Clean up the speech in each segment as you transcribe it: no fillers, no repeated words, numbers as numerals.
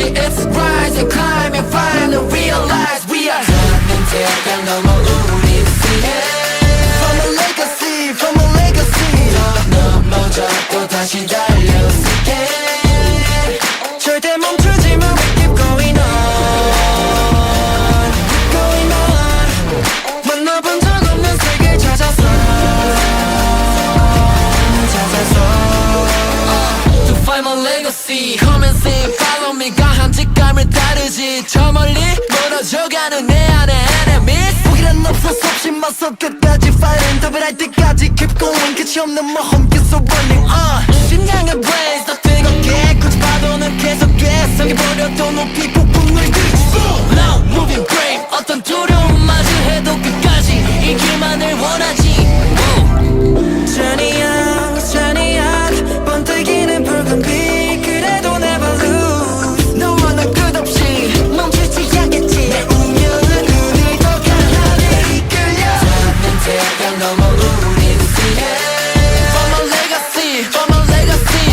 지나지 It's rise and climb and finally realize we are 닿는 태양 넘어 우리 From a legacy, from a legacy 넘어져 또 다시 달려올게 절대 멈추지 마 We keep going on Going on 만나본 적 없는 세계 찾아서 To find my legacy Come and sing, follow me 가한 직감을 따르지 저 멀리 멀어져가는 내 안에 enemies 포기란 없어 섭씨 맞서 끝까지 fighting 답을 때까지 keep going 끝이 없는 모험 계속 running on 심장의 blaze 더 뜨겁게 굳이 파도는 계속돼 성해버려도 높이 폭풍을 들이치고 Now moving brave 어떤 두려움 마주해도 끝까지 이기만을 원하지 Journey on, journey on 번뜩이는 붉은 빛 그래도 never lose 너와 나 끝없이 멈추지 않겠지 내 운명은 눈이 더 강하게 이끌려 닿는 태양 넘어 우리 From a legacy, from a legacy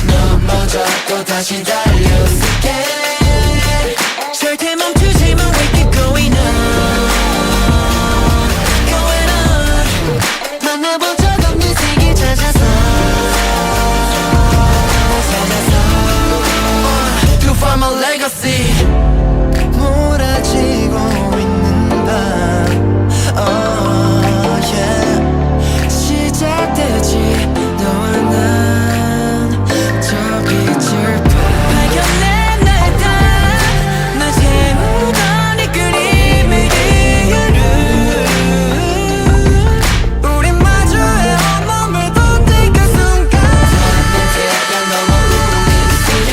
넘어져 또 다시 달려올게 절대 멈추지 마 We keep going on Going on 만나본 적 없는 세계 찾아서 To find my legacy 몰아치고 있는 밤 Oh yeah 시작되지 너와 난 저 빛을 발견해 날다 날 세우던 이 그림의 이유를 우린 마주해 온몸을 던진 그 순간 닿는 태양 넘어 우리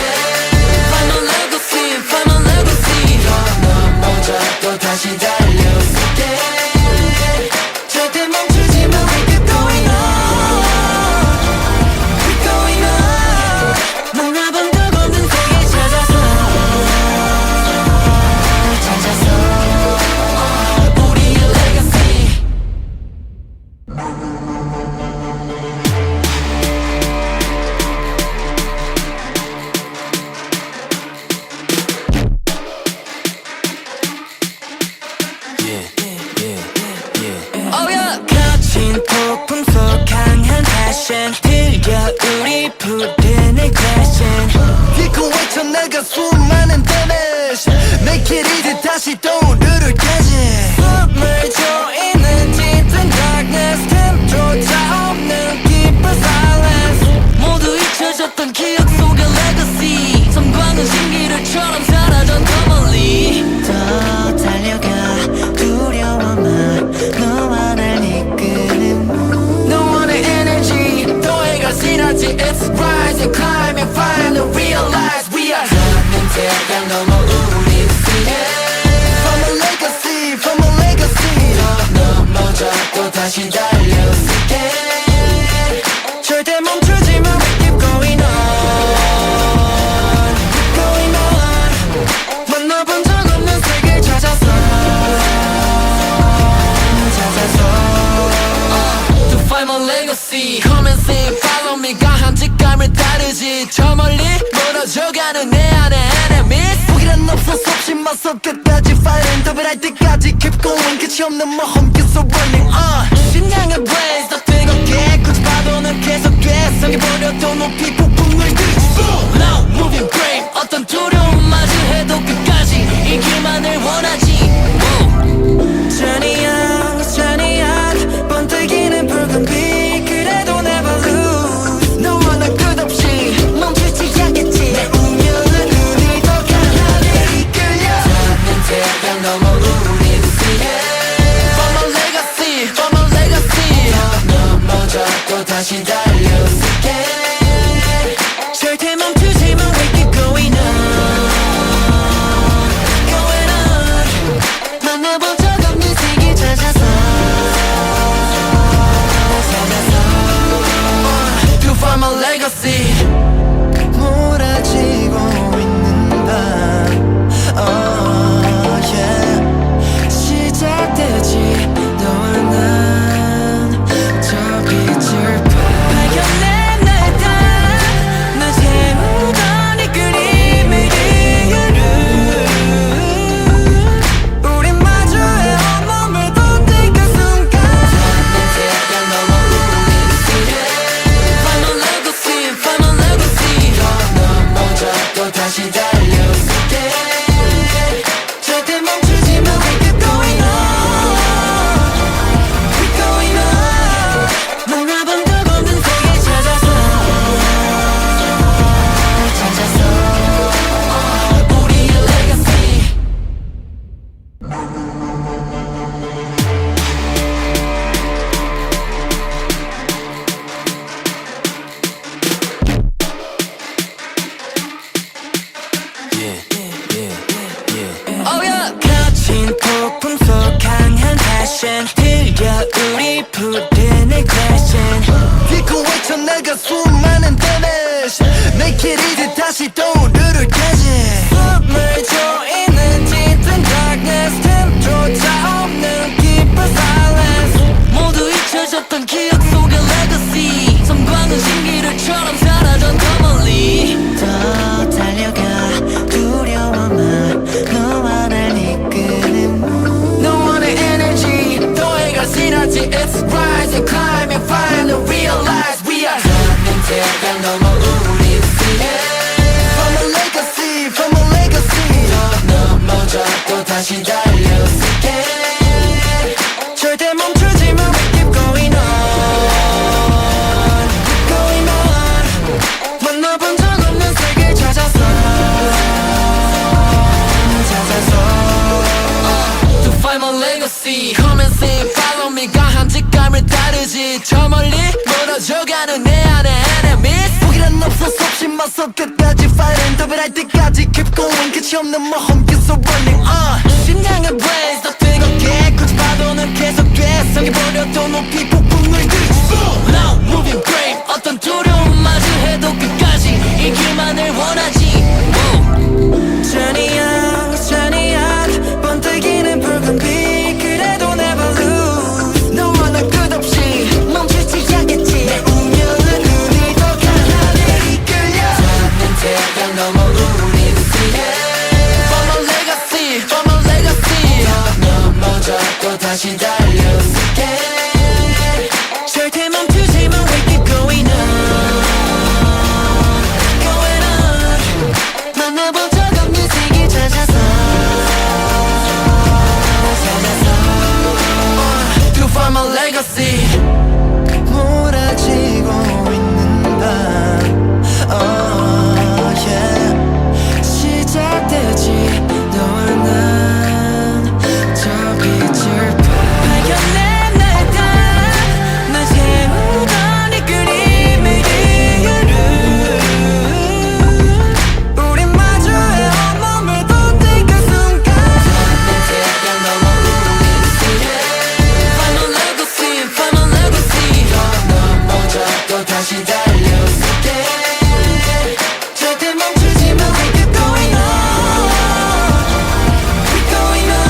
Find my legacy, find my legacy 넘어져 또 다시 달려올게 절대 멈추지 마 We keep going on We going on 만나본 적 없는 세계 찾아서 우리의 legacy Oh yeah 거친 폭풍 속 강한 passion 들려 우리 부르는 question 잃고 외쳐 내가 수많은 damage Make it easy 다시 떠오르를 깨지 숨을 조이는 짙은 darkness 틈조차 없는 깊은 silence 모두 잊혀졌던 기억 속의 legacy 섬광은 신기루처럼 사라져 더 멀리 더 달려가 두려워만 너와 날 이끄는 너와의 energy 너희가 지나지 It's rise and climb and finally realize we are 닿는 태양 넘어 우리 From a legacy, from a legacy 넘어져 또 다시 달려올게 절대 멈추지 마 We keep going on Going on 만나본 적 없는 세계 찾아서 To find my legacy Come and sing, follow me 가한 직감을 따르지 저 멀리 멀어져가는 내 안에 enemies 포기란 없어 섭씨 맞서 끝까지 fighting 답을 때까지 keep going 끝이 없는 모험 계속 running on 심장의 blaze 더 뜨겁게 굳이 파도는 계속돼 성해버려도 높이 폭풍을 들이치고 Now moving brave 어떤 두려움 마주해도 끝까지 이기만을 원하지 Journey on, journey on 번뜩이는 붉은 빛 그래도 never lose 너와 나 끝없이 멈추지 않겠지 내 운명은 눈이 더 강하게 이끌려 닿는 태양 넘어 우리 From a legacy, from a legacy 넘어져 또 다시 달려올게 절대 멈추지 마 We keep going on Going on 내가 수많은 damage Make it easy 다시 떠오르를 깨지 숨을 조이는 짙은 darkness 틈조차 없는 깊은 silence 모두 잊혀졌던 기억 속의 legacy 섬광은 신기루처럼 사라져 더 멀리 더 달려가 두려워만 너와 날 이끄는 너만의 energy 더해갈 시너지 It's rise and climb and finally realize we are 닿는 태양 넘어 우리 From a legacy, from a legacy 더 넘어져 또 다시 달려쓸게 절대 멈추지 마 We keep going on Going on 만나본 적 없는 세계 찾아서 To find my legacy Come and sing, follow me 강한 직감을 따르지 저 멀리 멀어져가는 내 안에 enemies 포기란 없어 섭씨 맞서 끝까지 fighting 답을 할 때까지 keep going 끝이 없는 모험 계속 running 심장의 blaze 더 뜨겁게 굳이 파도는 계속돼 성해버려도 높이 폭풍을 들이고 Now moving brave 어떤 두려움 마주해도 끝까지 이 길만을 원하지 Turning on, turning on 번뜩이는 붉은 빛 그래도 never lose 너와 나 끝없이 멈추지 않겠지 내 운명은 눈이 더 강하게 이끌려 닿는 태양 넘어 우리 From a legacy, from a legacy 더 넘어져 또 다시 달려쓸게 절대 멈추지 마 We keep going on Going on 만나본 적 없는 세계 찾아서 To find my legacy 몰아치고 있는 밤 Oh yeah 시작되지 너와 난 저 빛을 발견해 날 따라 날 세우던 이 그림의 이유를 우린 마주해 온몸을 던진 그 순간 닿는 태양 넘어 우리 Find my legacy, find my legacy 더 넘어져 또 다시 달려쓸게 절대 멈추지 마 We keep going on We going on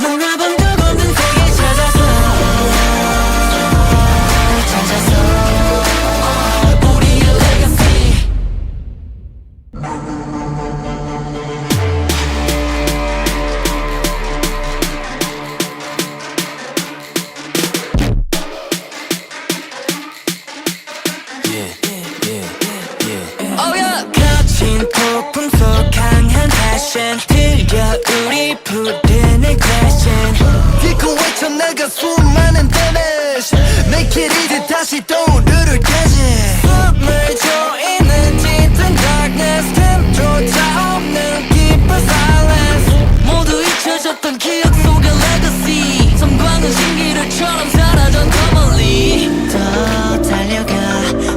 만나본 적 없는 세계 찾아서 우리의 legacy Oh yeah 거친 폭풍 속 강한 passion 들려 우리 부르는 question 듣고 외쳐 내가 수많은 damage Make it easy 다시 떠오르를 깨지 숨을 조이는 짙은 darkness 틈조차 없는 깊은 silence 모두 잊혀졌던 기억 속의 legacy 섬광은 신기루처럼 사라져 더 멀리 더 달려가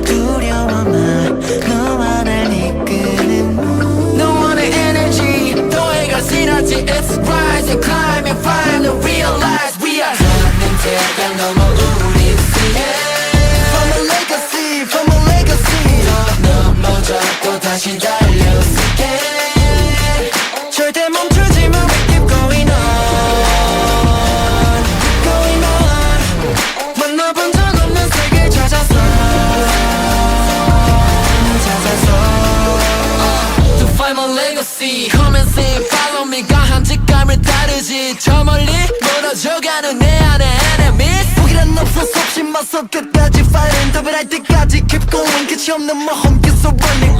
두려워만 너와 날 이끄는 너만의 energy 더해갈 시너지 It's rise and climb and finally realize we are 닿는 태양 넘어 우리 From a legacy, from a legacy 더 넘어져 또 다시 달려쓸게 절대 멈추지 마 We keep going on Going on 만나본 적 없는 세계 찾아서 To find my legacy Come and sing, follow me 강한 직감을 따르지 저 멀리 멀어져가는 내 안에 enemies 포기란 없어 섭씨 맞서 끝까지 fighting 답을 할 때까지 keep going 끝이 없는 모험 계속 running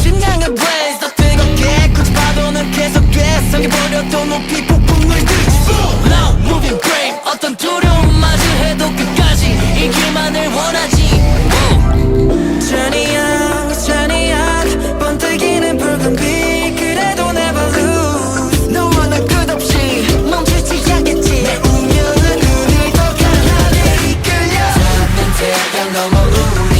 심장의 blaze 더 뜨겁게 굳이 파도는 계속돼 성해버려도 높이 폭풍을 들이고 Now moving brave 어떤 두려움 마주해도 끝까지 이 길만을 원하지 Turning on, turning on 번뜩이는 붉은 빛 그래도 never lose 너와 나 끝없이 멈추지 않겠지 내 운명은 눈이 더 강하게 이끌려 닿는 태양 넘어 우리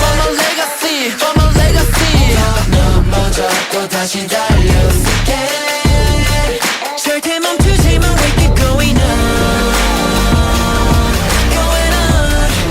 From a legacy, from a legacy 더 넘어져 또 다시 달려쓸게 절대 멈추지 마 We keep going on Going on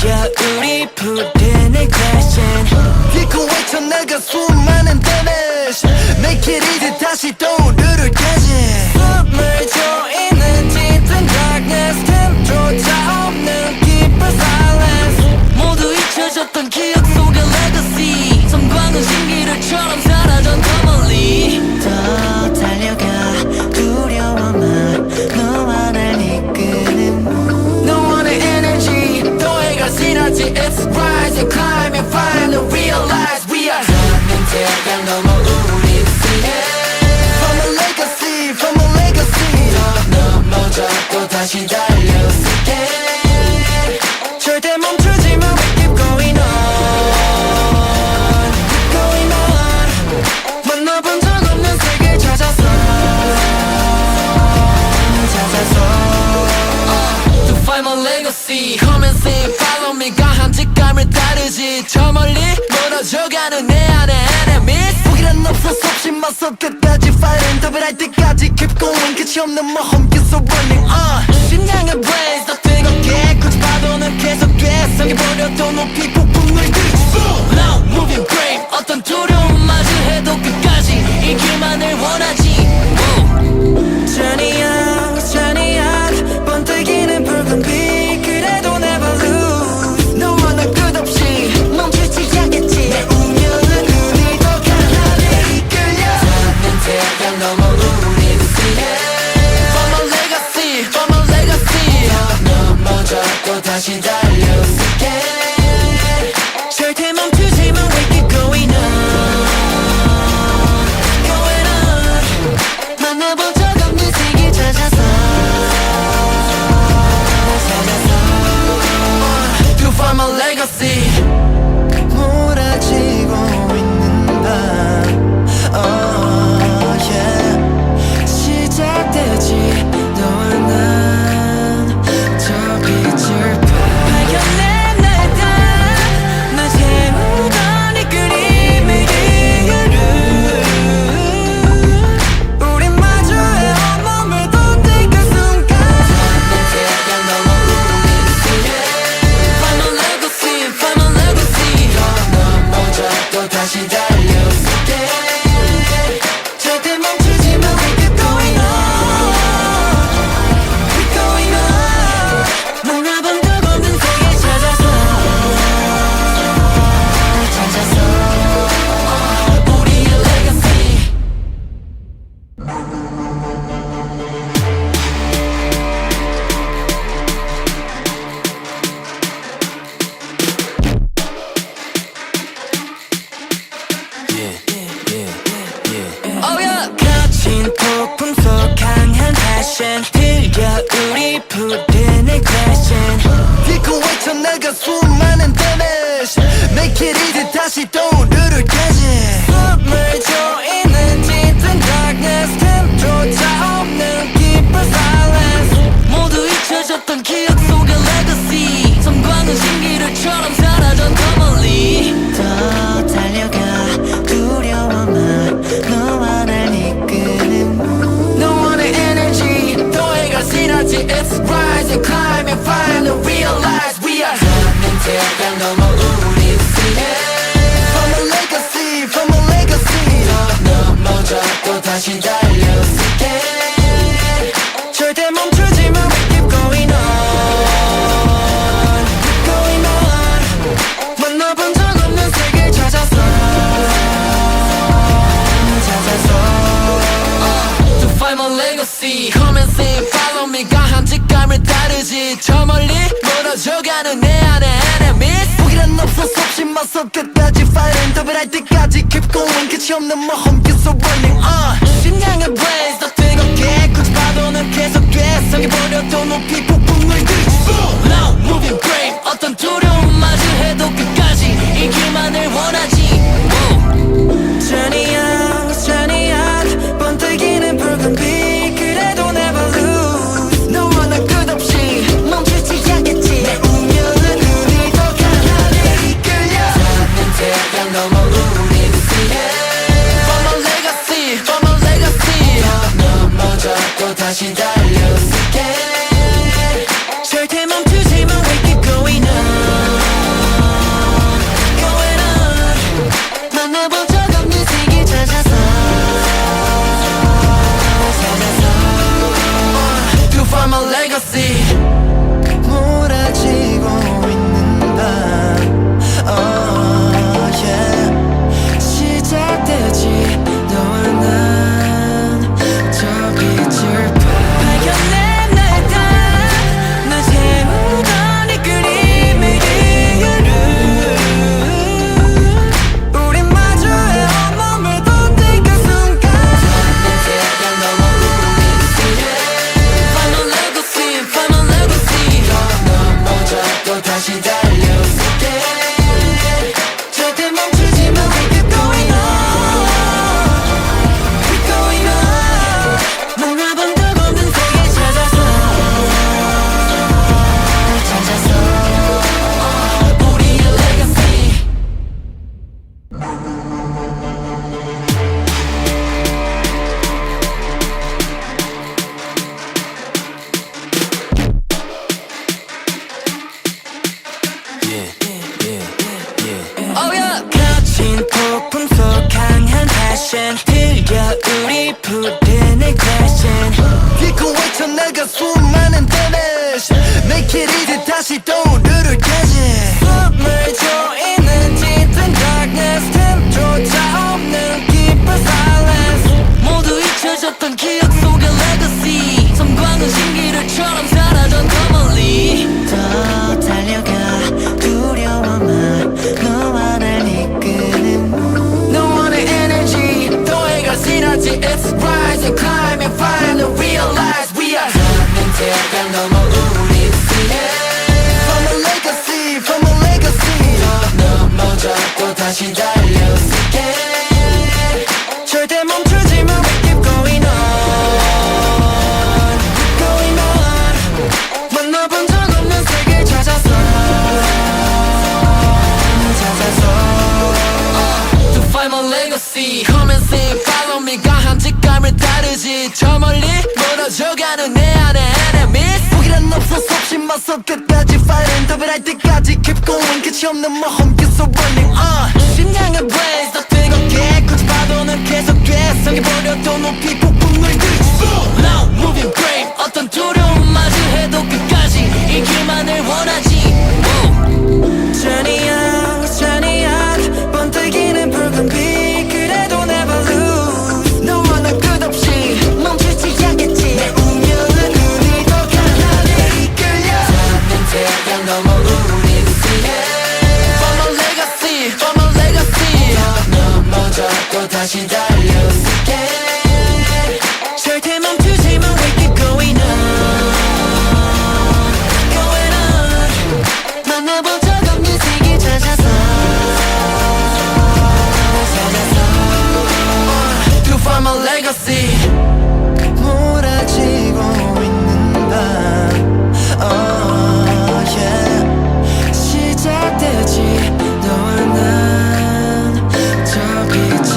우리 부르는 question 듣고 외쳐 나가 수많은 damage Make it easy 다시 떠오르를 깨지 숨을 조이는 짙은 darkness 틈조차 없는 깊은 silence 모두 잊혀졌던 기억 속의 legacy 섬광은 신기루처럼 사라져 더 멀리 더 달려가 두려워만 너와 날 이끄는 너만의 energy 너희가 지나지 It's rise and climb and finally realize we are 닿는 태양 넘어 우리 From a legacy, from a legacy 더 넘어져 또 다시 달려올게 절대 멈추지 마 We keep going on Going on 만나본 적 없는 세계 찾아서 To find my legacy Come and sing, follow me 가한 직감을 따르지 저 멀리 멀어져가는 내 안에 enemies 포기란 없어 섭씨 맞서 끝까지 fighting 답을 할 때까지 keep going 끝이 없는 모험 계속 running 심장의 blaze 더 뜨겁게 굳이 파도는 계속돼 성해버려도 높이 폭풍을 들이치 Now moving brave 어떤 두려움마저 해도 끝까지 이길만을 원하지 Journey out, journey out 번뜩이는 붉은 빛 그래도 never lose 너와 나 끝없이 멈추지 않겠지 내 운명은 우리 더 강하게 이끌려 닿는 태양 넘어 우리 From a legacy, from a legacy 더 넘어져 또 다시 달려올게 절대 멈추지 마 We keep going on Going on 만나본 적 없는 세계 찾아서 To find my legacy 몰아치고 있는 밤 Oh yeah 시작되지 너와 난 저 빛을 발견해 날다 날 세우던 이 그림의 이유를 우린 마주해 온몸을 돋는 그 순간 닿는 태양 넘어 우리 Find my legacy, find my legacy 더 넘어져 또 다시 달려올게 절대 멈추지 마 We keep going on We going on 만나본 적 없는 세계 찾아서 우리의 legacy Oh yeah 거친 폭풍 속 강한 passion 들려 우리 부르는 question 듣고 외쳐 나가 수많은 damage Make it easy 다시 떠오르를 깨지 숨을 조이는 짙은 darkness 틈조차 없는 깊은 silence 모두 잊혀졌던 기억 속의 legacy 섬광은 신기루처럼 사라져 더 멀리 더 달려가 두려워만 너와 날 이끄는 너만의 energy 너희가 지나지 It's rise and climb and finally realize we are 닿는 태양 넘어 우리 From a legacy, from a legacy 더 넘어져 또 다시 달려올게 절대 멈추지 마 We keep going on Going on 만나본 적 없는 세계 찾아서 To find my legacy Come and sing, follow me 가한 직감을 따르지 저 멀리 멀어져가는 내 안에 enemies 포기란 없어 섭씨 맞서 끝까지 fighting 답을 할 때까지 keep going 끝이 없는 모험 계속 running 심장의 blaze 더 뜨겁게 굳이 파도는 계속돼 성해버려도 높이 폭풍을 들이치 Now moving brave 어떤 두려움마저 해도 끝까지 이길만을 원하지 Journey out, journey out 번뜩이는 붉은 빛 그래도 never lose 너와 나 끝없이 멈추지 않겠지 내 운명은 우리 더 강하게 이끌려 닿는 태양 넘어 우리 From a legacy, from a legacy 더 넘어져 또 다시 달려올게 달려 수 있게 절대 멈추지 마 We keep going on Keep going on 만나본 적 없는 세계 찾아서 우리의 legacy Oh yeah. 거친 폭풍 속 강한 passion 들려 우리 부르는 question 듣고 외쳐 나가 수많은 damage Make it easy 다시 떠오르를 깨지 숨을 조이는 짙은 darkness 틈조차 없는 깊은 silence 모두 잊혀졌던 기억 속의 legacy 섬광은 신기루처럼 사라져 더 멀리 더 달려가 두려워만 너와 날 이끄는 너와의 energy 더해가 시너지 It's rise and climb and finally realize we are 닿는 태양 넘어 우리 From a legacy, from a legacy 넘어져 또 다시 달려 수 있게 절대 멈추지 마 We keep going on Keep going on 만나본 적 없는 세계 찾아서 To find my legacy Come and sing, follow me 강한 직감을 따르지 저 멀리 멀어져가는 내 안에 enemies 포기란 없어 섭씨 맞서 끝까지 fighting 답을 할 때까지 keep going 끝이 없는 모험 계속 running on 심장은 blaze 더 뜨겁게 굳이 파도는 계속돼 성해버려도 높이 폭풍을 들이치 Now moving brave 어떤 두려움마저 해도 끝까지 이길만을 원하지 Journey out, journey out 번뜩이는 붉은 빛 그래도 never lose 너와 나 끝없이 멈추지 않겠지 내 운명은 우리 더 강하게 이끌려 닿는 태양 넘어 우리 From a legacy, from a legacy 넘어져 또 다시 달려 수 있게 절대 멈추지 마 We keep going on Going on 만나본 적 없는 세계 찾아서 To find my legacy 몰아치고 있는 밤 Oh yeah 시작되지 너와 난 저 빛을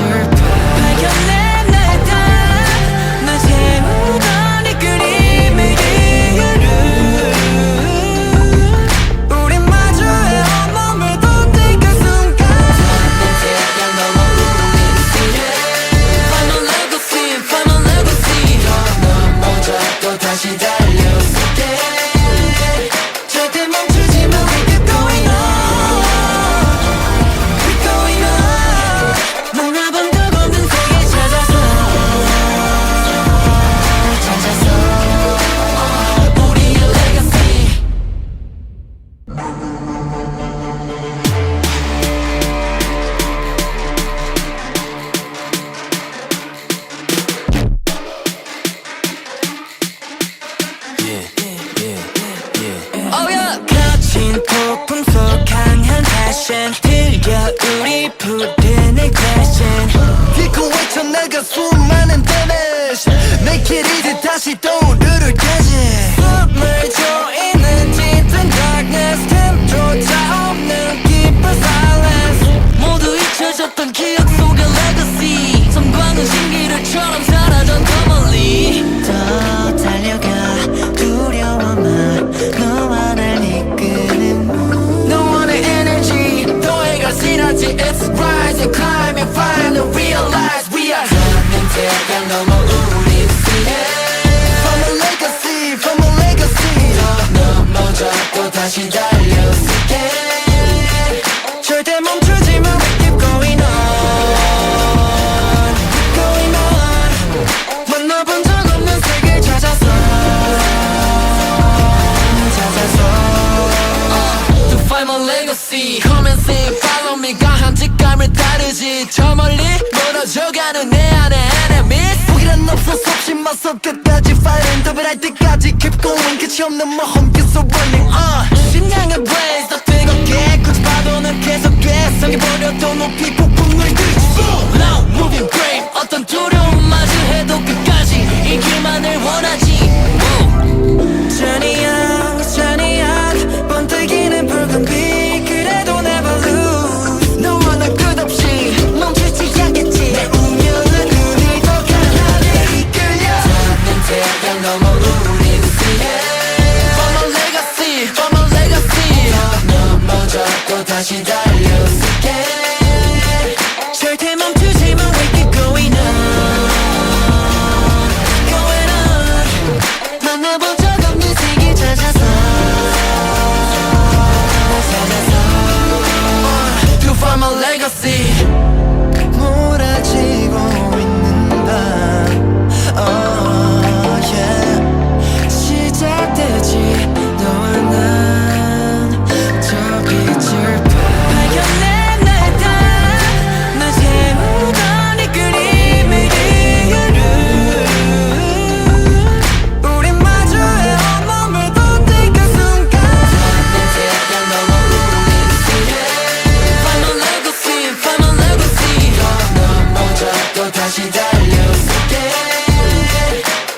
발견해 날 채우던 이 그림의 이유를 우린 마주해 온몸을 던진 그 순간 닿는 태양 넘어 우리 Find my legacy, find my legacy 넘어져 또 다시 달려 수 있게 절대 멈추지 마 We keep going on Keep going on 만나본 적 없는 세계 찾아서 우리의 legacy Oh yeah. 거친 폭풍 속 강한 passion 들려 우리 부르는 question 듣고 외쳐 나가 수많은 damage Make it easy 다시 떠오르를 깨지 숨을 조이는 짙은 darkness 틈조차 없는 깊은 silence 모두 잊혀졌던 기억 속의 legacy 섬광은 신기루처럼 사라져 더 멀리 더 달려가 두려워만 너와 날 이끄는 너와의 energy 더해가 시너지 It's rise and climb and finally realize we are 닿는 태양 넘어 우리 From a legacy, from a legacy 넘어져 또 다시 달려 수 있게 절대 멈추지 마 We keep going on Keep going on 만나본 적 없는 세계 찾아서 To find my legacy Come and sing, follow me 강한 직감을 따르지 저 멀리 멀어져가는 내 안에 enemies 포기란 없어 섭씨 맞서 끝까지 fighting 더블할 때까지 keep going 끝이 없는 모험 계속 running 심장의 blaze 더 뜨겁게 굳이 파도는 계속돼 성해버려도 높이 폭풍을 들이치고 Now moving brave 어떤 두려움마저 해도 끝까지 이길만을 원하지 Journey out Journey out 번뜩이는 붉은 빛 그래도 never lose 너와 나 끝없이 멈추지 않겠지 내 운명은 눈이 더 강하게 이끌려 닿는 태양 넘어 우린 see For my legacy For my legacy 넘어져 또 다시 달려올게 절대 멈추지 마 We keep going on Going on 만나본 적 없는 세계 찾아서 To find my legacy 몰아치고 있는 밤 Oh yeah 시작되지 너와 난 저 빛을 발견해 날 세우던 이 그림의 이유를 우린 마주해 온몸을 돋는 그 순간 닿는 태양 넘어 우린 see Find my legacy Find my legacy 넘어져 또 다시 달려올게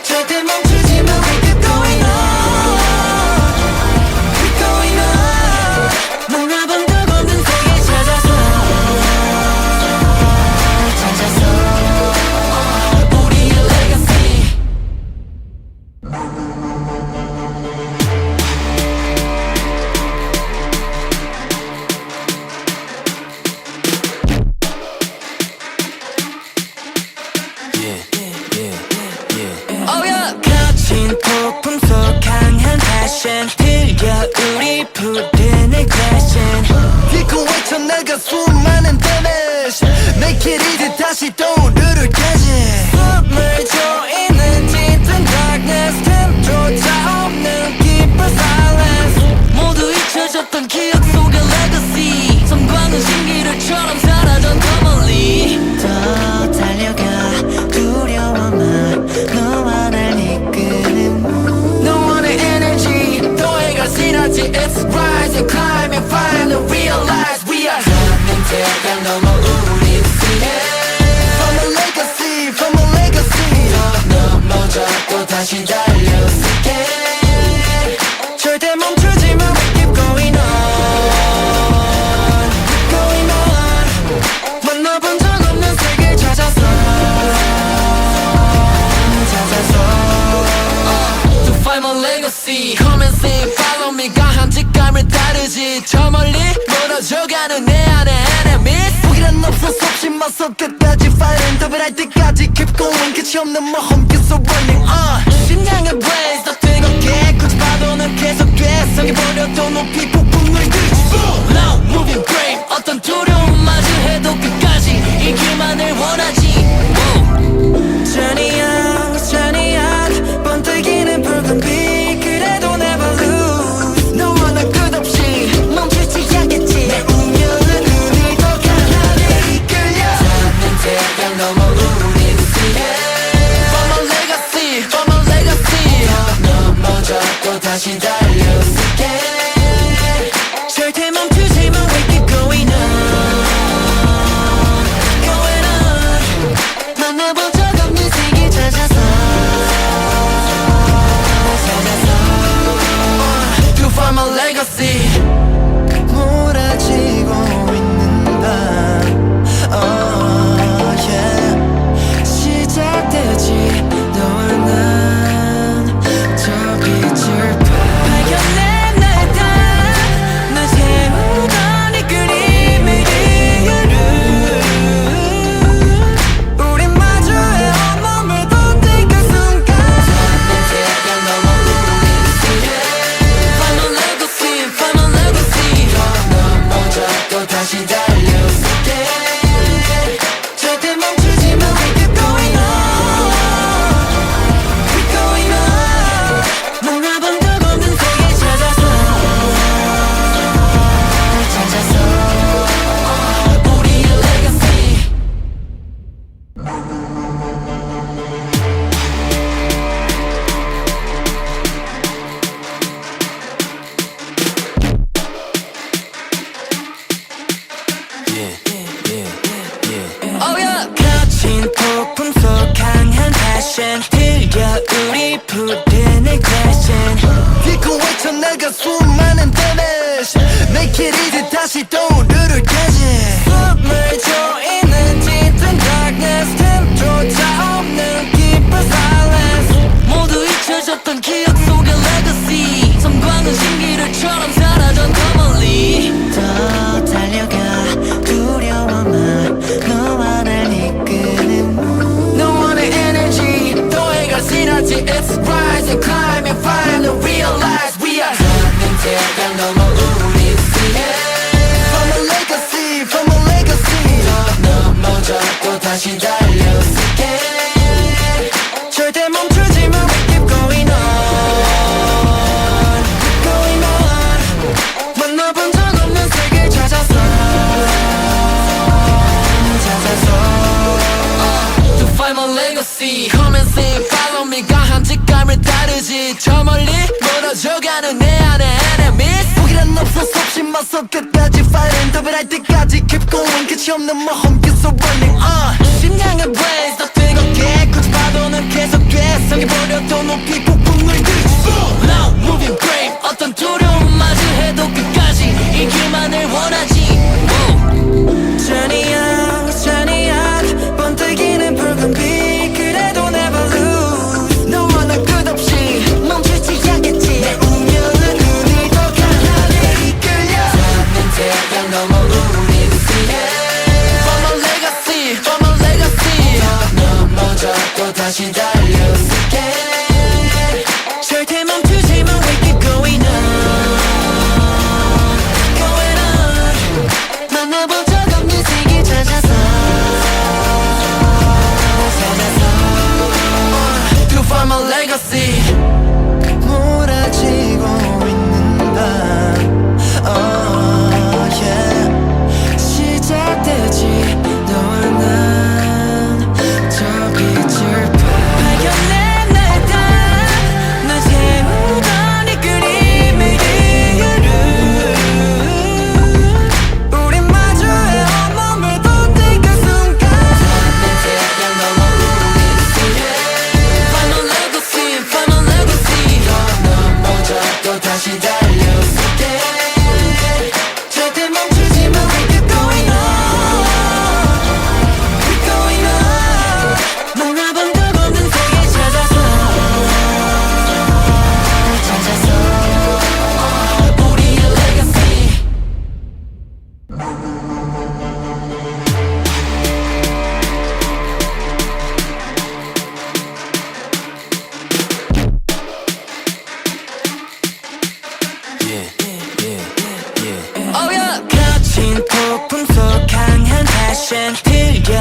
절대 멈추지 마 We keep going on Keep going on 몰라본 적 없는 세계 찾아서 우리의 legacy Oh yeah 거친 폭풍 속 강한 passion 들려 우리 부르는 question 딛고 외쳐 나가 수많은 damage Make it easy 다시 떠오르를 깨지 숨을 조이는 짙은 darkness 틈조차 없는 깊은 silence 모두 잊혀졌던 기억 속의 legacy 성광은 신기루처럼 사라져 더 멀리 더 달려가 두려워만 너와 날 이끄는 너만의 energy 너에게 시너지 It's rising, climbing, finally realize we are 닿는 태양 넘어 우린 see From a legacy, from a legacy 넘어져 또 다시 달려올게 절대 멈추지 마 We keep going on Keep going on 만나본 적 없는 세계 찾아서 To find my legacy Come and sing, follow me 강한 직감을 따르지 저 멀리 멀어져가는 내 안에 enemies 포기란 없어 섭씨 맞서 끝까지 fighting 더블할 때까지 keep going 끝이 없는 모험 계속 running 심장의 blaze 더 뜨겁게 굳이 파도는 계속돼 성해버려도 높이 폭풍을 들이치고 Now moving brave 어떤 두려움마저 해도 끝까지 이길만을 원하지 Journey out Journey out 번뜩이는 붉은 빛 그래도 never lose 너와 나 끝없이 멈추지 않겠지 내 운명은 눈이 더 강하게 이끌려 닿는 태양 넘어 우린 see For my legacy For my legacy 넘어져 또 다시 달려올게 절대 멈추지 마 패션 들려 우리 부르는 question 듣고 외쳐 나가 수많은 damage Make it easy 다시 떠오르를 깨지 숨을 조이는 짙은 darkness 틈조차 없는 깊은 silence 모두 잊혀졌던 기억 속의 legacy 섬광은 신기루처럼 사라져 더 멀리 더 달려가 두려워만 너와 날 이끄는 너와의 energy 더해가 시너지 It's rise and climb and finally realize we are 닿는 태양 넘어 우리 From a legacy, from a legacy 더 넘어져 또 다시 달려올게 절대 멈추지 마 We keep going on Going on 만나본 적 없는 세계 찾아서 To find my legacy Come and sing, follow me 가한 직감을 따르지 저 멀리 멀어져가는 내 안에 enemies 포기란 없어 섭씨 맞서 끝까지 fighting 답을 할 때까지 keep going 끝이 없는 모험 계속 running 심장은 blaze 더 뜨겁게 굳이 파도는 계속돼 성해버려도 높이 폭풍을 들이치 Now moving brave 어떤 두려움 맞이해도 끝까지 이기만을 원하지 Journey out, journey out 번뜩이는 붉은 빛 그래도 never lose 너와 나 끝없이 멈추지 않겠지 내 운명은 눈이 더 강하게 이끌려 닿는 태양 넘어 우리 From a legacy, from a legacy 더 넘어져 또 다시 달려올게 절대 멈추지 마 We keep going on Going on 만나본 적 없는 세계 찾아서 To find my legacy 몰아치고 있는 밤 Oh yeah 시작되지 너와 난 저 빛을 발견해 날 세우던 이 그림의 이유를 우린 마주해 온몸을 던진 그 순간 닿는 태양 넘어 우리 Find my legacy, find my legacy 더 넘어져 또 다시 달려올게 절대 멈추지 마 We keep going on We going on 만나본 적 없는 세계 찾아서 우리의 legacy Oh yeah 거친 폭풍 속 강한 passion 들려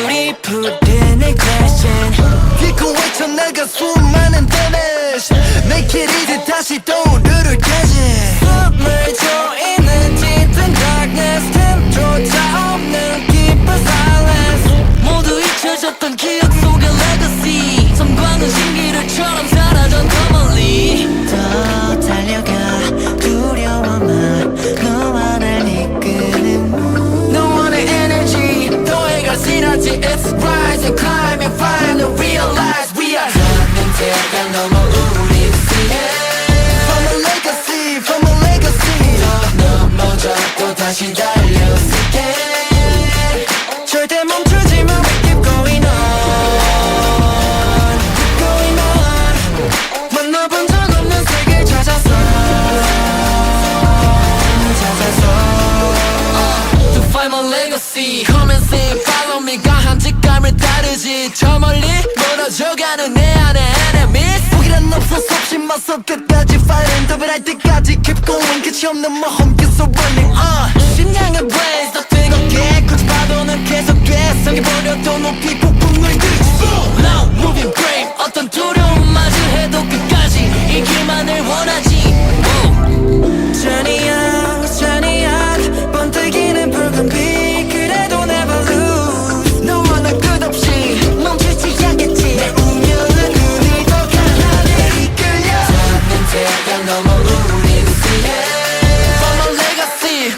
우리 부르는 question 듣고 외쳐 나가 수많은 damage Make it easy 다시 떠오르를 깨지 숨을 조이는 짙은 darkness 틈조차 없는 깊은 silence 모두 잊혀졌던 기억 속의 legacy 섬광은 신기루처럼 사라져 더 멀리 더 달려가 두려워만 너와 날 이끄는 너와의 energy 더해가 시너지 It's rise and climb and finally realize we are 닿는 태양 넘어 우리 From a legacy, from a legacy 더 넘어져 또 다시 달려올게 절대 멈추지 마 We keep going on Going on 만나본 적 없는 세계 찾아서 To find my legacy Come and sing, follow me 가한 직감을 따르지 저 멀리 멀어져가는 내 안에 enemies 포기란 없어 섭씨 맞서 끝까지 fighting 답을 할 때까지 keep going 끝이 없는 모험 계속 running 심장은 blaze 더 뜨겁게 굳이 파도는 계속돼 성해버려도 높이 폭풍을 들이치 Now moving brave 어떤 두려움 맞이해도 끝까지 이기만을 원하지 Journey out, journey out 번뜩이는 붉은 빛 그래도 never lose 너와 나 끝없이 멈추지 않겠지 내 운명은 눈이 더 강하게 이끌려 닿는 태양 넘어 우리 From a legacy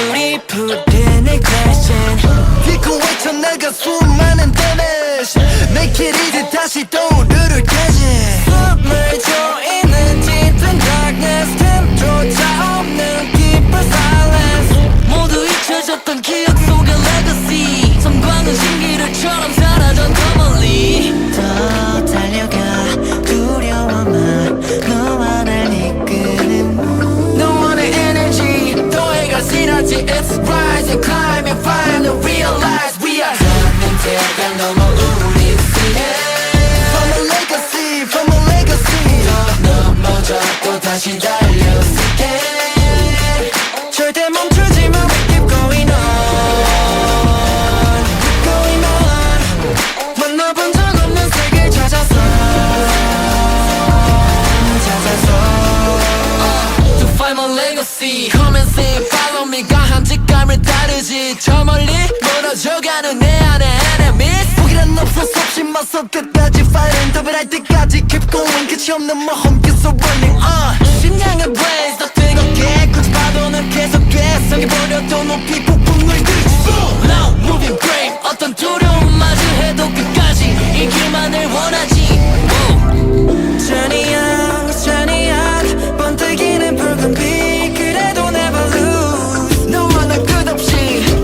우리 put in a question 딛고 헤쳐나가 수많은 damage Make it easy 다시 떠오르를 깨지 숨을 조이는 짙은 darkness 틈조차 없는 깊은 silence 모두 잊혀졌던 기억 속의 legacy 성광은 신기루처럼 사라져 더 멀리 더 달려가 두려워만 너와 날 이끄는 너만의 energy 너희가 지나지 It's rising, climbing, finally realize we are 닿는 태양 넘어 우리 From a legacy, from a legacy 더 넘어져 또 다시 달려올게 절대 멈추지 마 We keep going on Going on 만나본 적 없는 세계 찾아서 To find my legacy Come and sing, follow me 가한 직감을 따르지 저 멀리 멀어져가는 내 안에 enemies 포기란 없어 섭씨 맞서 끝까지 fighting 답을 할 때까지 keep going 끝이 없는 모험 계속 running 심장의 blaze 더 뜨겁게 굳이 파도는 계속돼 성해버려도 높이 폭풍을 들이고 Now moving brave 어떤 두려움 마주해도 끝까지 이 길만을 원하지 Turning up, turning up 번뜩이는 붉은 빛 그래도 never lose 너와 나 끝없이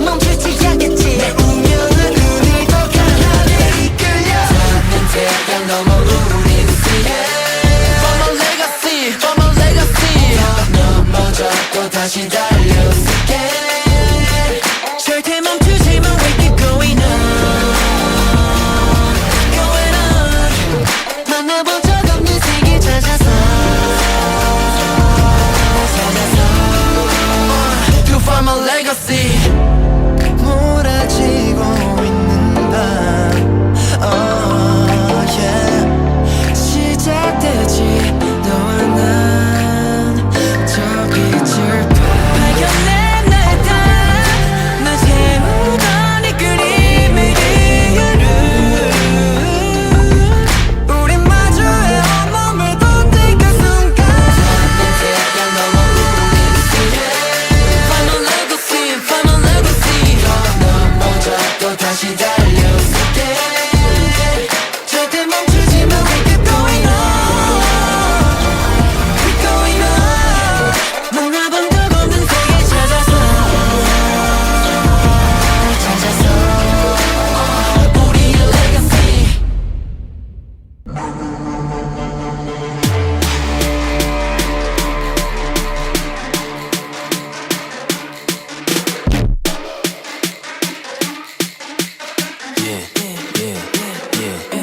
멈추지 않겠지 내 운명은 우리 더 강하게 이끌려 닿는 태양 넘어 우리 From a legacy, from a legacy 더 넘어져 또 다시 달려올게 절대 멈추지 마 We keep going on Going on 만나본 적 없는 세계 찾아서 To find my legacy 몰아치고 있는 밤 Oh yeah 시작되지 너와 난 저 빛을 발견해 날 따라 날 세우던 이 그림의 이유를 우린 마주해 온몸을 던진 그 순간 닿는 태양 넘어 우리 Find my legacy, find my legacy 더 넘어져 또 다시 달려올게 절대 멈추지 마 We keep going on We going on 만나본 적 없는 세계 찾아서 우리의 legacy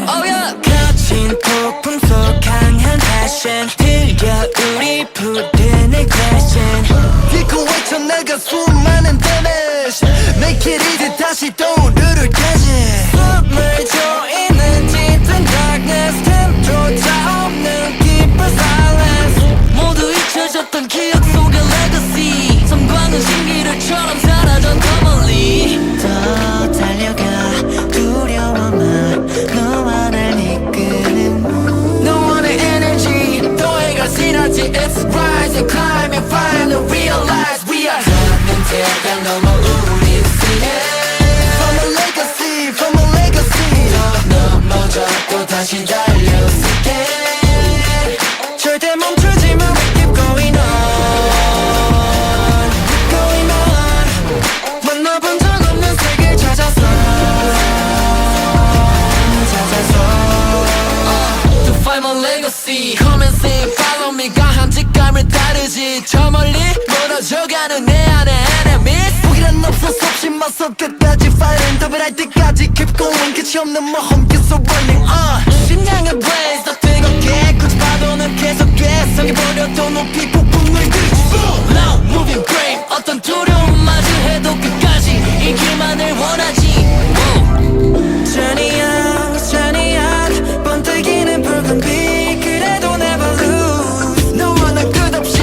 Oh yeah 거친 폭풍 속 강한 passion 들려 우리 put in a question 딛고 헤쳐나가 수많은 damage Make it easy 다시 떠오르를 깨지 숨을 조이는 짙은 darkness 틈조차 없는 깊은 silence 모두 잊혀졌던 기억 속의 legacy 성광은 신기루처럼 사라져 더 멀리 더 달려가 두려워만 너와 날 이끄는 너만의 energy 너희가 지나지 It's rising, climbing, finally realize we are 닿는 태양 넘어 우리 From a legacy, from a legacy 더 넘어져 또 다시 달려올게 절대 멈추지 마 We keep going on Going on 만나본 적 없는 세계 찾아서 To find my legacy Come and sing, follow me 가한 직감을 따르지 저 멀리 멀어져가는 내 안에 enemies 포기란 없어 섭씨 맞서 끝까지 fighting 답을 할 때까지 keep going 끝이 없는 모험 계속 running 심장의 blaze 더 뜨겁게 굳이 파도는 계속돼 성해버려도 높이 폭풍을 들이고 Now moving brave 어떤 두려움 마주해도 끝까지 이 길만을 원하지 Turning up, turning up 번뜩이는 붉은 빛 그래도 never lose 너와 나 끝없이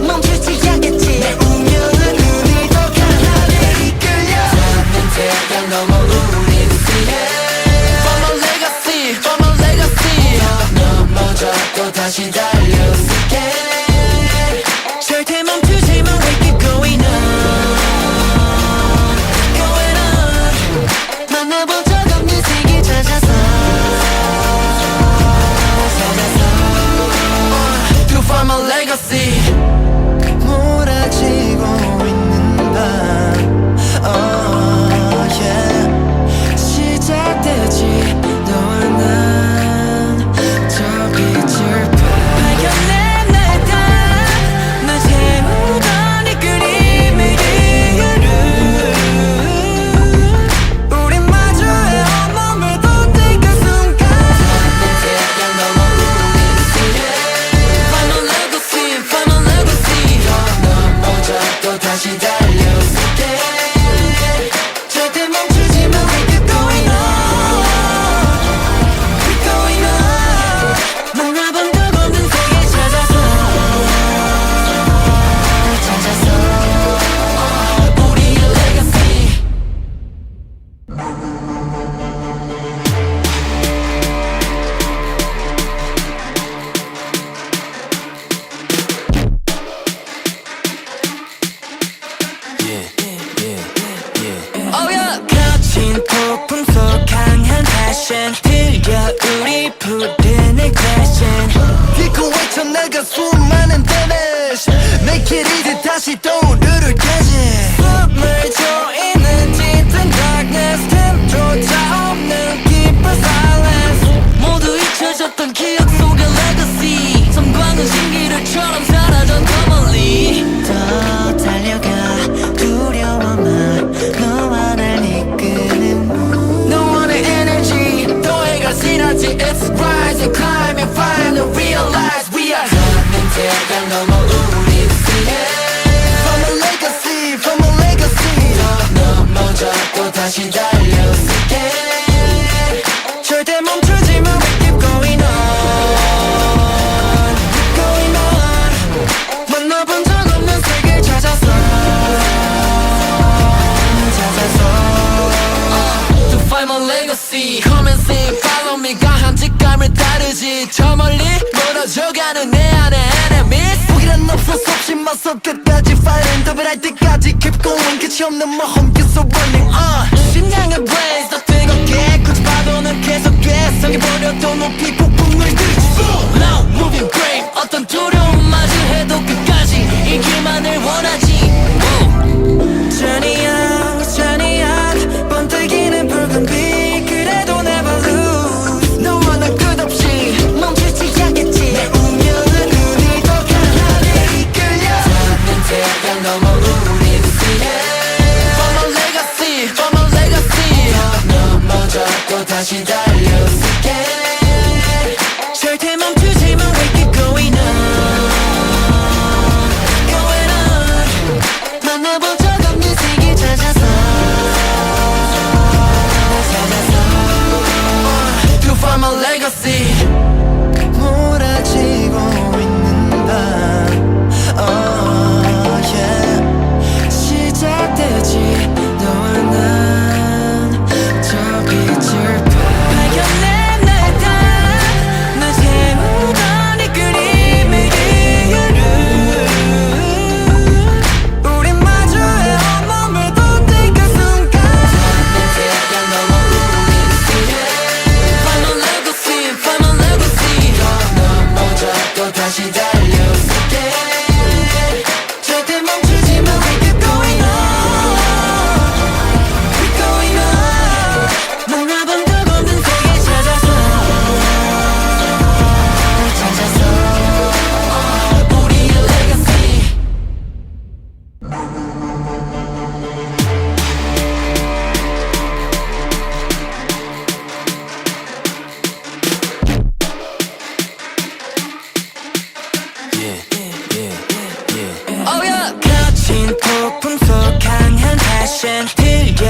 멈추지 않겠지 내 운명은 우리 더 강하게 이끌려 닿는 태양 넘어 우리 From a legacy, from a legacy 더 넘어져 또 다시 달려올게 절대 멈추지 마 We keep going on Oh yeah. 거친 폭풍 속 강한 패션 들려 우리 부르는 question 잊고 외쳐 내가 수많은 damage Make it easy 다시 떠오르를 깨지 숨을 조이는 짙은 darkness 틈조차 없는 깊은 silence 모두 잊혀졌던 기억 속의 legacy 섬광은 신기루처럼 사라져 더 멀리 더 달려가 두려워만 너와 날 이끄는 너만의 energy 더해갈 시너지 It's rising, climbing, finally realize we are 걷는 대강 넘어 우리 From a legacy, from a legacy 넘어져 또 다시 달려올게 절대 멈추지 마 We keep going on Going on 만나본 적 없는 세계 찾아서 To find my legacy Come and sing, follow me 가한 직감을 따르지 저 멀리 멀어져가는 내 안에 enemies 포기란 없어 섭씨 맞서 끝까지 fighting 더블할 때까지 keep going 끝이 없는 모험 계속 running 심장을 blaze 더 뜨겁게 굳이 파도는 계속해 성해버려도 높이 폭풍을 들이치고 Now moving brave 어떤 두려움마저 해도 끝까지 이기만을 원하지 Journey out 번뜩이는 붉은 빛 그래도 never lose 너와 난 끝없이 멈추지 않겠지 내 운명은 눈이 더 강하게 이끌려 닿는 태양 넘어 우리 From a legacy, from a legacy 넘어져 또 다시 달려올게 절대 멈추지 마 We keep going on Going on 만나본 적 없는 세계 찾아서 To find my legacy 몰아치고 있는 밤 Oh yeah 시작되지 너와 난 저 빛을 발견해 날 세우던 이 그림의 이유를 우린 마주해 온몸을 돋는 그 순간 닿는 태양 넘어 우리 Find my legacy, find my legacy 넘어져 또 다시 달려올게 절대 멈추지 마 We keep going on We going on 만나본 적 없는 세계 찾아서 우리의 legacy Oh yeah. 거친 폭풍 속 강한 패션 들려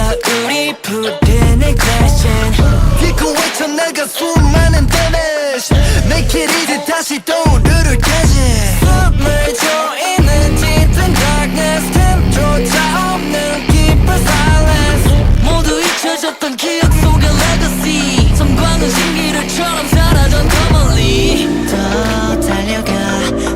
우리 부르는 question 잊고 외쳐 내가 수많은 damage Make it easy 다시 떠오르를 깨지 숨을 조이는 짙은 darkness 틈조차 없는 깊은 silence 모두 잊혀졌던 기억 속의 legacy 섬광은 신기루처럼 사라져 더 멀리 더 달려가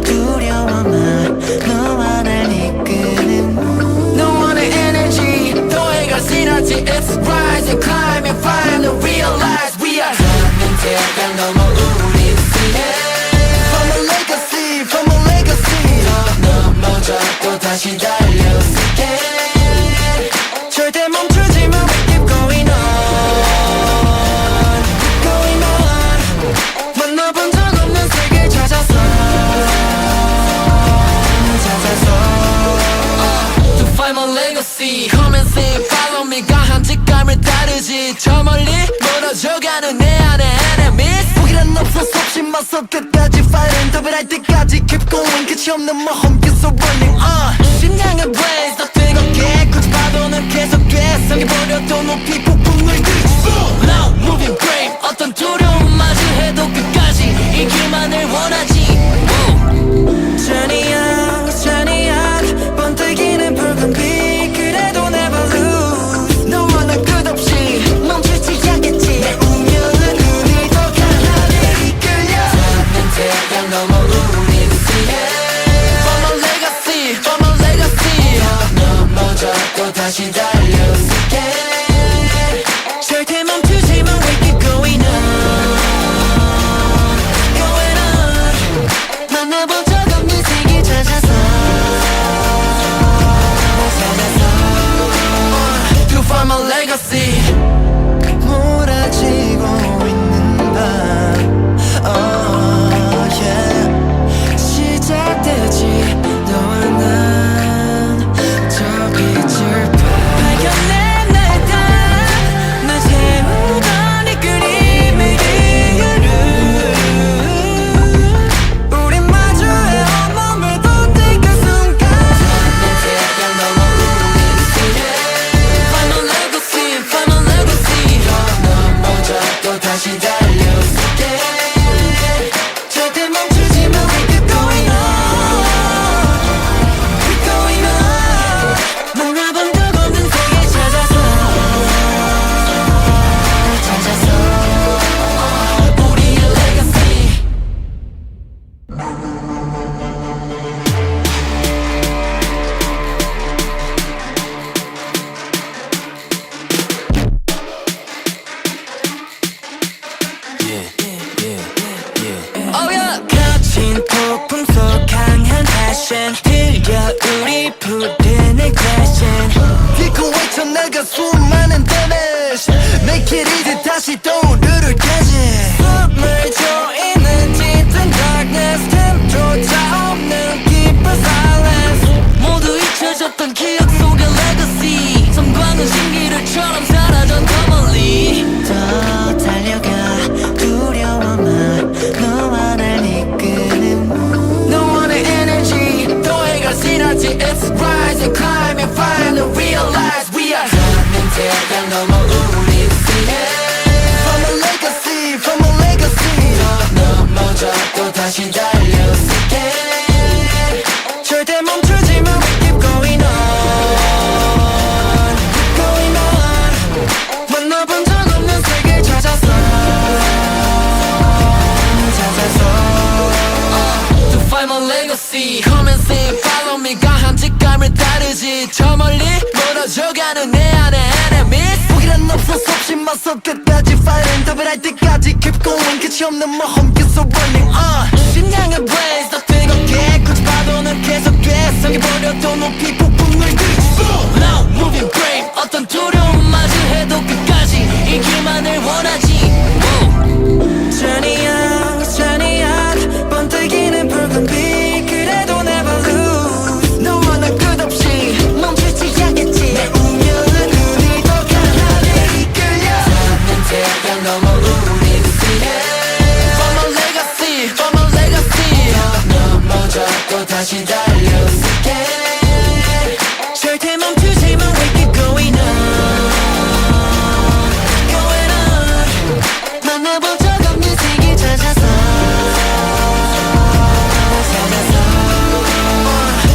두려워만 너와 날 이끄는 너만의 energy 더해갈 시너지 It's rising, climbing, finally realize we are 닿는 태양 넘어 우리 From a legacy, from a legacy 넘어져 또 다시 달려올게 절대 멈추지 마 We keep going on Going on 만나본 적 없는 세계 찾아서 To find my legacy Come and sing, follow me 가한 직감을 따르지 저 멀리 멀어져가는 내 안에 enemies 포기란 없어 섭씨 맞서 끝까지 fighting 더블할 때까지 keep going 끝이 없는 모험 계속 running 심장을 blaze 더 뜨겁게 굳이 파도는 계속해 성해버려도 높이 폭풍을 들이치고 Now moving brave 어떤 두려움마저 해도 끝까지 이기만을 원하지 Journey out 번뜩이는 붉은 빛 그래도 never lose 너와 난 끝없이 멈추지 않겠지 내 운명은 눈이 더 강하게 이끌려 닿는 태양 넘어 우리 From a legacy, from a legacy 넘어져 또 다시 legacy 몰아지고 있는 밤 oh, yeah. 시작되지 너와 난 저 빛을 발견해 날 세우던 이 그림의 이유를 우린 마주해 머물던 그 순간 태양 넘어 우린 Final legacy Final legacy 너 먼저 또 다시 달려올게 절대 멈추지 마 We keep going on Keep going on 만나본 적 없는 세계 찾아서 우리의 legacy Oh yeah 거친 폭풍 속 강한 패션 들려 우리 부르는 question 딛고 외쳐 나가 수많은 damage Make it easy 다시 떠오르를 깨지 숨을 조이는 짙은 darkness 틈조차 없는 깊은 silence 모두 잊혀졌던 기억 속의 legacy 섬광은 신기루처럼 사라져 더 멀리 더 달려가 두려워만 너와 날 이끄는 너만의 energy 더해가 시너지 It's rise and climb and finally realize we are 닿는 태양 넘어 우리 From a legacy, from a legacy 넘어져 또 다시 달려올게 절대 멈추지 마 We keep going on Keep going on 만나본 적 없는 세계 찾아서 To find my legacy Come and sing follow me 강한 직감을 따르지 저 멀리 멀어져가는 내 안의 enemies 포기란 없어 섭씨 맞서 끝까지 fighting 답을 할 때까지 keep going 끝이 없는 모험 계속 running on 심장의 blaze 더 뜨겁게 굳이 파도는 계속돼 성해버려도 높이 폭풍을 들이치고 Now moving brave 어떤 두려움 맞이해도 끝까지 이기만을 원하지 Journey on, journey on 번뜩이는 붉은 빛 그래도 never lose 너와 난 끝없이 멈추지 않겠지 내 운명은 눈이 더 강하게 이끌려 닿는 태양 넘어 우리 From a legacy, from a legacy 넘어져 또 다시 달려올게 절대 멈추지 마 We keep going on Going on 만나본 적 없는 세계 찾아서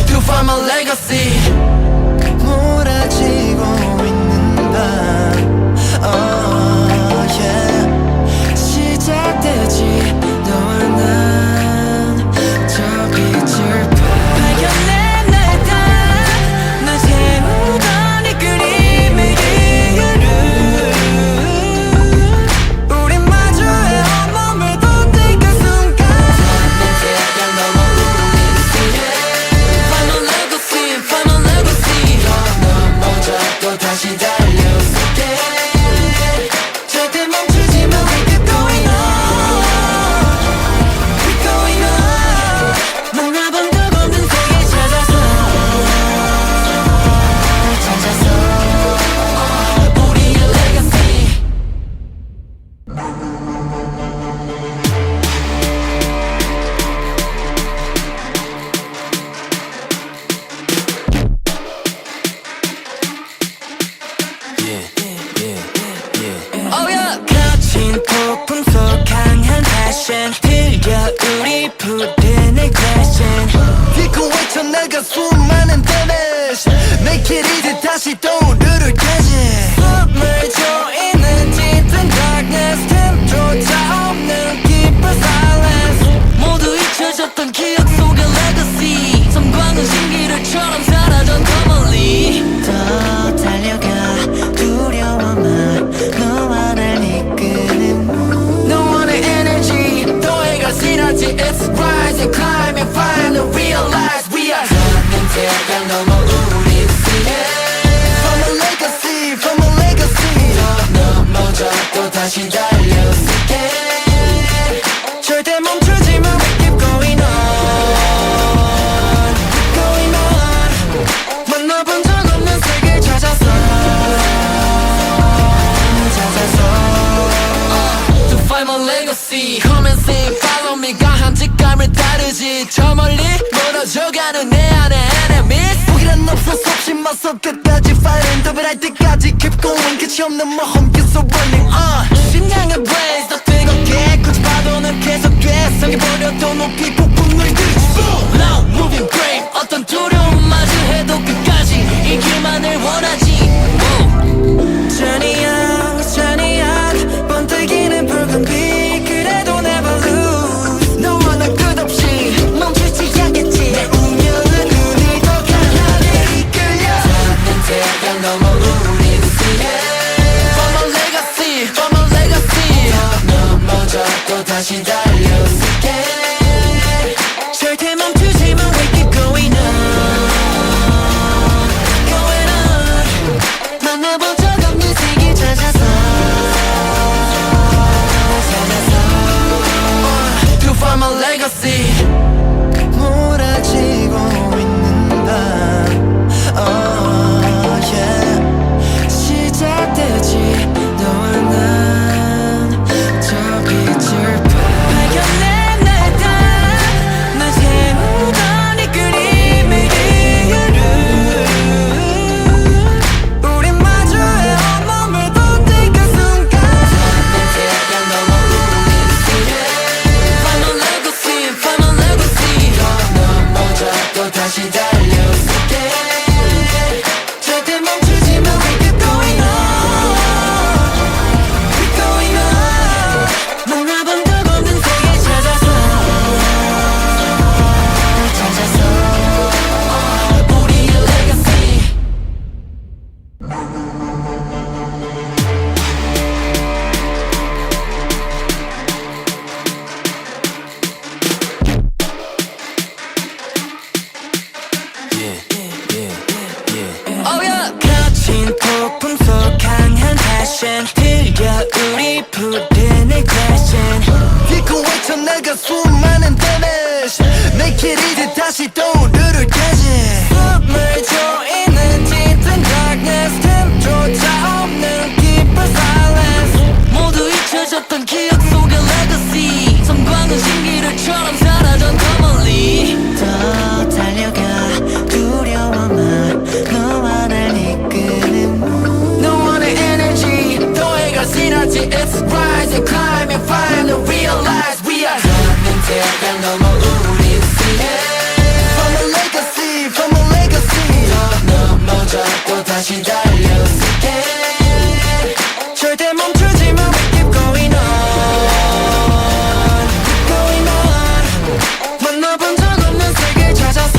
To find my legacy 몰아지고 있는 밤 oh, yeah. 시작되지 너와 난 저 빛을 발견해 날 세우던 이 그림의 이유를 우린 마주해 머물던 그 순간 태양 넘어 우리 Final legacy Final legacy 넘어져 또 다시 달려올게 절대 멈추지 마 We keep going on Keep going on 만나본 적 없는 세계 찾아서 우리의 legacy Oh yeah 거친 폭풍 속 강한 패션 들려 우리 부르는 question 딛고 외쳐 나가 수많은 damage Make it easy 다시 떠오르를 깨지 숨을 조이는 짙은 darkness 틈조차 없는 깊은 silence 모두 잊혀졌던 기억 속의 legacy 섬광은 신기루처럼 사라져 더 멀리 더 달려가 두려워만 너와 날 이끄는 너만의 energy 더해가 시너지 It's rise and climb and finally realize we are 닿는 태양 넘어 우리 legacy Come and sing, follow me 가한 직감을 다르지 저 멀리 멀어져가는 내 안에 enemies 포기란 없어 섭씨 맞서 끝까지 fighting 더블할 때까지 keep going 끝이 없는 모험 계속 running 심장의 blaze 더 뜨겁게 굳이 파도는 계속돼 성해버려도 높이 폭풍을 들이치 Now moving brave 어떤 두려움 마주해도 끝까지 이길만을 원하지 Journey out 번뜩이는 붉은 빛 그래도 never lose 너와 나 끝없이 멈추지 않겠지 내 운명은 눈이 더 강하게 이끌려 닿는 태양 넘어 우린 see From a legacy From a legacy 넘어져도 다시 달려올게 절대 멈추지 마 we keep going on going on 만나본 적 없는 세계 찾아서 To find my legacy 몰아치고 있는 밤 oh yeah 시작되지 너와 난 저 빛을 발견해 날 세우던 이 그림의 이유를 우린 마주해 온몸을 돋는 그 순간 태양 넘어 우린 see Find my legacy Find my legacy 넘어져도 다시 달려올게 절대 멈추지 마 we keep going on keep going on 만나본 적 없는 세계 찾아서 우리의 legacy Oh yeah 거친 폭풍 속 강한 passion 들려 우리 부르는 question 잃고 외쳐 내가 수많은 damage Make it easy 다시 떠오르를 깨지 숨을 조이는 짙은 darkness 틈조차 없는 깊은 silence 모두 잊혀졌던 기억 속의 legacy 성광은 신기루처럼 사라져 더 멀리 더 달려가 두려워만 너와 날 이끄는 너만의 energy 너에게 시너지 It's rise and climb and finally realize we are 닿는 태양 넘어 우린 see From a legacy From a legacy 넘어져도 다시 달려올게 절대 멈추지 마 we keep going on keep going on 만나본 적 없는 세계 찾아서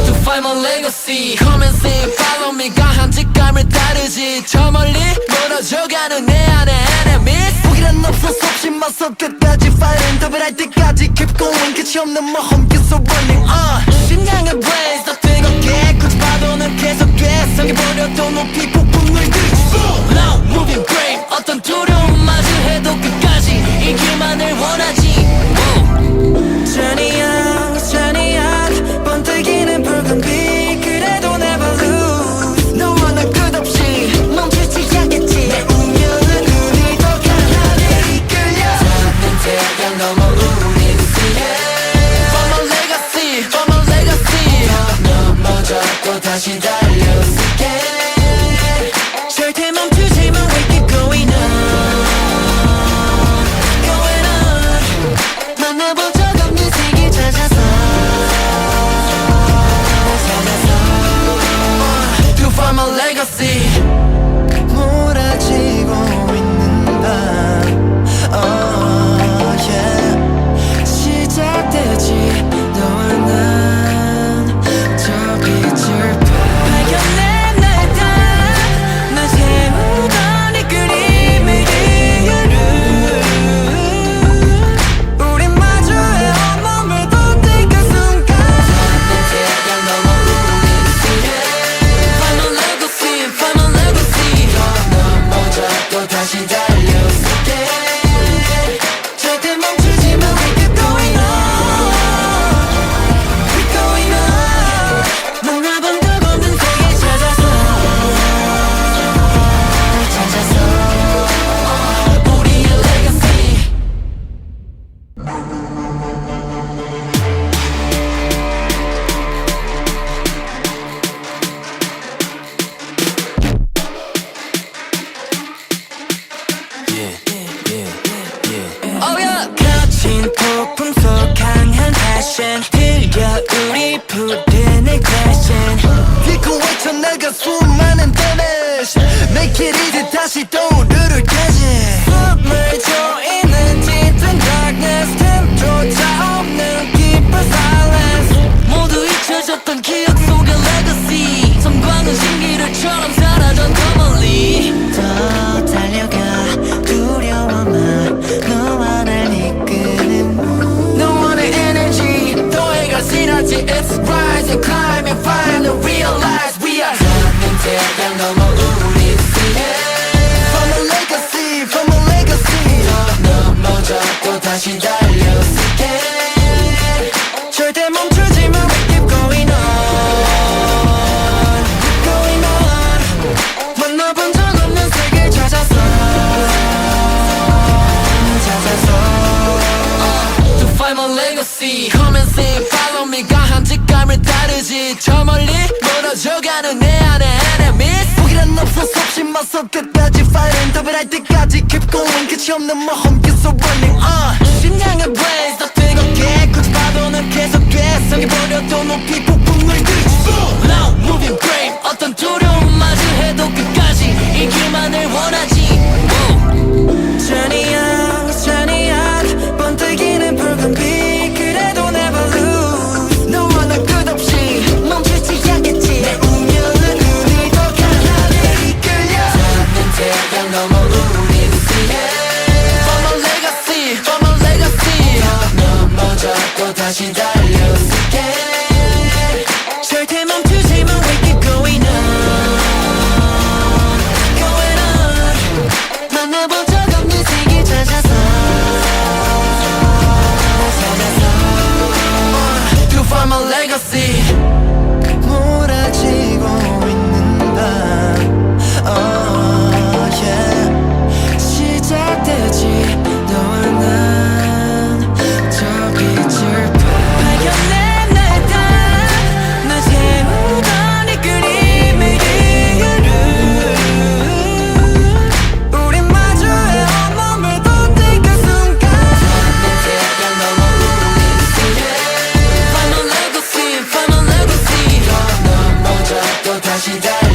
To find my legacy Come and sing follow me 가한 직감을 다르지 저 멀리 멀어져가는 내 안에 enemies 포기란 없어 섭씨 맞서 끝까지 fighting 더블할 때까지 keep going 끝이 없는 모험 계속 running 심장의 blaze 더 뜨겁게 굳이 파도는 계속돼 성해버려도 높이 폭풍을 들이치 Now moving brave 어떤 두려움 마주해도 끝까지 이길만을 원하지 Journey out 번뜩이는 붉은 빛 그래도 never lose 너와 나 끝없이 멈추지 않겠지 내 운명은 눈이 더 강하게 이끌려 닿는 태양 넘어 우린 see From a legacy From a legacy 넘어져도 다시 달려올게 절대 멈추지 마 we keep going on going on 만나본 적 없는 세계 찾아서 To find my legacy 몰아치고 있는 밤 oh yeah 시작되지 너와 난 저 빛을 question 딛고 외쳐 나가 수많은 damage Make it easy 다시 떠오르를 까지 숨을 조이는 짙은 darkness 틈조차 없는 깊은 silence 모두 잊혀졌던 기억 속의 legacy 성광은 신기루처럼 사라져 더 멀리 더 달려가 두려워만 너와 날 이끄는 너만의 energy 더해가 시너지 It's rise and climb and finally realize we are 닿는 태양 넘어 우리 see From a legacy from a legacy 넘어져 또 다시 달려 seek it 절대 멈추지 마 We keep going on Going on 만나본 적 없는 세계 찾아서 To find my legacy Come and sing follow me 강한 직감을 따르지 저 멀리 멀어져가는 내 안에 enemies 포기란 없어 섭씨 맞서 끝까지 fighting 답을 할 때까지 keep going 끝이 없는 모험 계속 running 심장의 blaze 더 뜨겁게 굳이 파도는 계속돼 성해버려도 높이 폭풍을 들이치 Now moving brave 어떤 두려움 맞이해도 끝까지 이기만을 원하지 Journey out, journey out 번뜩이는 붉은 빛 그래도 never lose 너와 나 끝없이 멈추지 않겠지 내 운명은 눈이 더 강하게 이끌려 닿는 태양 넘어 우린 see it For my legacy For my legacy 넘어져 또 다시 달려 seek it 절대 멈추지 마 We keep going on Going on 만나본 적 없는 세계 찾아서 To find my legacy 몰아치고 있는 밤 Oh yeah 시작되지 너와 난저 빛을 발견해 날 따라 날 세우던 이 그림의 이유를 우린 마주해 온몸을 던진 그 순간 닿는 태양 넘어 우린 see it Find my legacy Find my legacy 넘어져 또 다시 달려